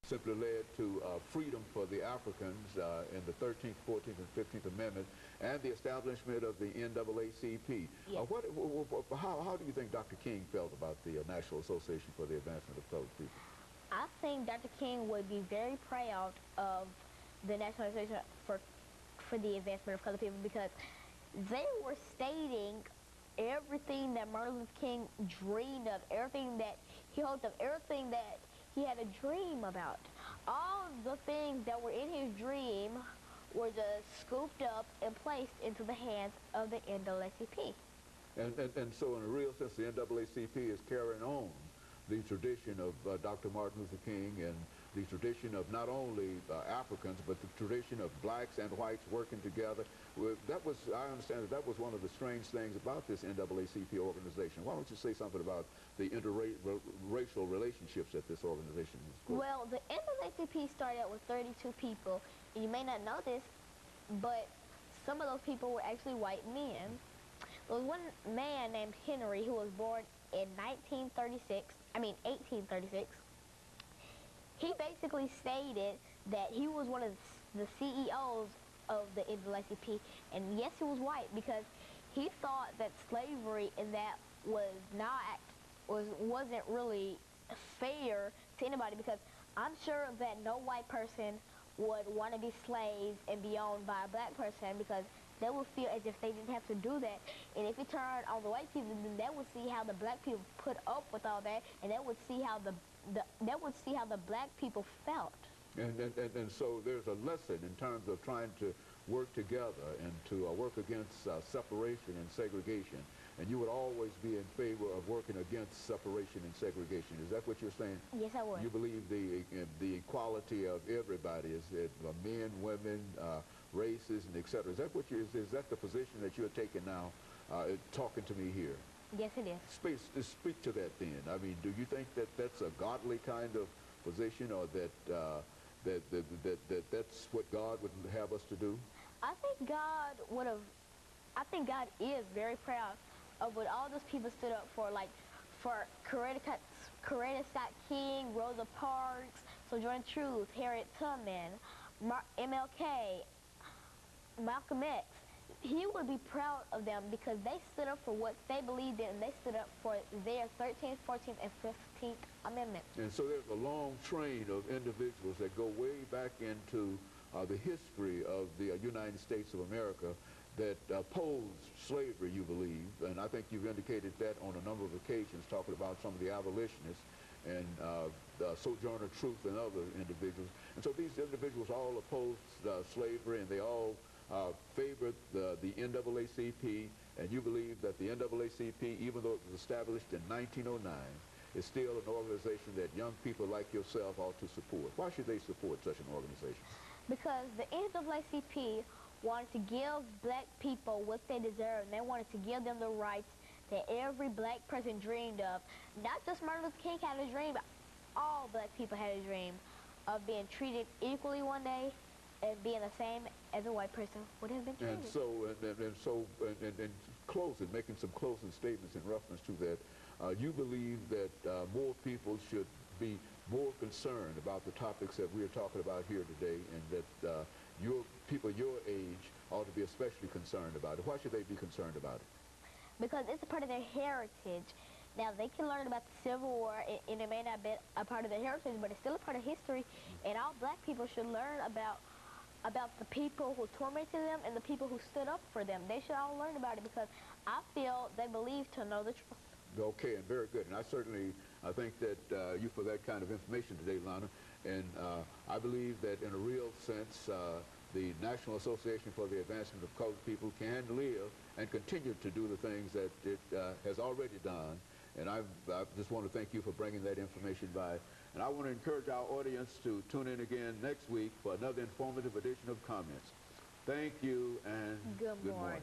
simply led to freedom for the Africans in the 13th, 14th, and 15th Amendment, and the establishment of the NAACP. Yes. How do you think Dr. King felt about the National Association for the Advancement of Colored People? I think Dr. King would be very proud of the National Association for the Advancement of Colored People, because they were stating everything that Martin Luther King dreamed of, everything that he hoped of, everything that he had a dream about. All the things that were in his dream were just scooped up and placed into the hands of the NAACP. And so in a real sense, the NAACP is carrying on the tradition of Dr. Martin Luther King, and the tradition of not only Africans, but the tradition of blacks and whites working together. I understand that was one of the strange things about this NAACP organization. Why don't you say something about the interracial relationships at this organization? Well, the NAACP started out with 32 people. You may not know this, but some of those people were actually white men. There was one man named Henry who was born in 1836. He basically stated that he was one of the CEOs of the NAACP, and yes, he was white, because he thought that slavery in that wasn't really fair to anybody, because I'm sure that no white person would want to be slaves and be owned by a black person, because they would feel as if they didn't have to do that. And if it turned on the white people, then they would see how the black people put up with all that, and they would see how the black people felt. And so there's a lesson in terms of trying to work together and to work against separation and segregation. And you would always be in favor of working against separation and segregation. Is that what you're saying? Yes, I would. You believe the equality of everybody, is it men, women, races, and et cetera. Is that the position that you're taking now, talking to me here? Yes, it is. Speak to that then. I mean, do you think that that's a godly kind of position, or that that's what God would have us to do? I think God is very proud of what all those people stood up for, like for Coretta Scott King, Rosa Parks, Sojourner Truth, Harriet Tubman, MLK, Malcolm X. He would be proud of them because they stood up for what they believed in, and they stood up for their 13th, 14th, and 15th Amendment. And so there's a long train of individuals that go way back into the history of the United States of America that opposed slavery, you believe, and I think you've indicated that on a number of occasions, talking about some of the abolitionists and Sojourner Truth and other individuals. And so these individuals all opposed slavery, and they all favored the NAACP, and you believe that the NAACP, even though it was established in 1909, is still an organization that young people like yourself ought to support. Why should they support such an organization? Because the NAACP wanted to give black people what they deserve, and they wanted to give them the rights that every black person dreamed of. Not just Martin Luther King had a dream, but all black people had a dream of being treated equally one day and being the same as a white person would have been treated. And so, in closing, making some closing statements in reference to that, you believe that more people should be more concerned about the topics that we're talking about here today, and that people your age ought to be especially concerned about it. Why should they be concerned about it? Because it's a part of their heritage. Now, they can learn about the Civil War, and it may not be a part of their heritage, but it's still a part of history, and all black people should learn about the people who tormented them and the people who stood up for them. They should all learn about it, because I feel they believe to know the truth. Okay, and very good. And I certainly think that you for that kind of information today, Alana. And I believe that in a real sense, the National Association for the Advancement of Colored People can live and continue to do the things that it has already done. And I just want to thank you for bringing that information by. And I want to encourage our audience to tune in again next week for another informative edition of Comments. Thank you, and good morning.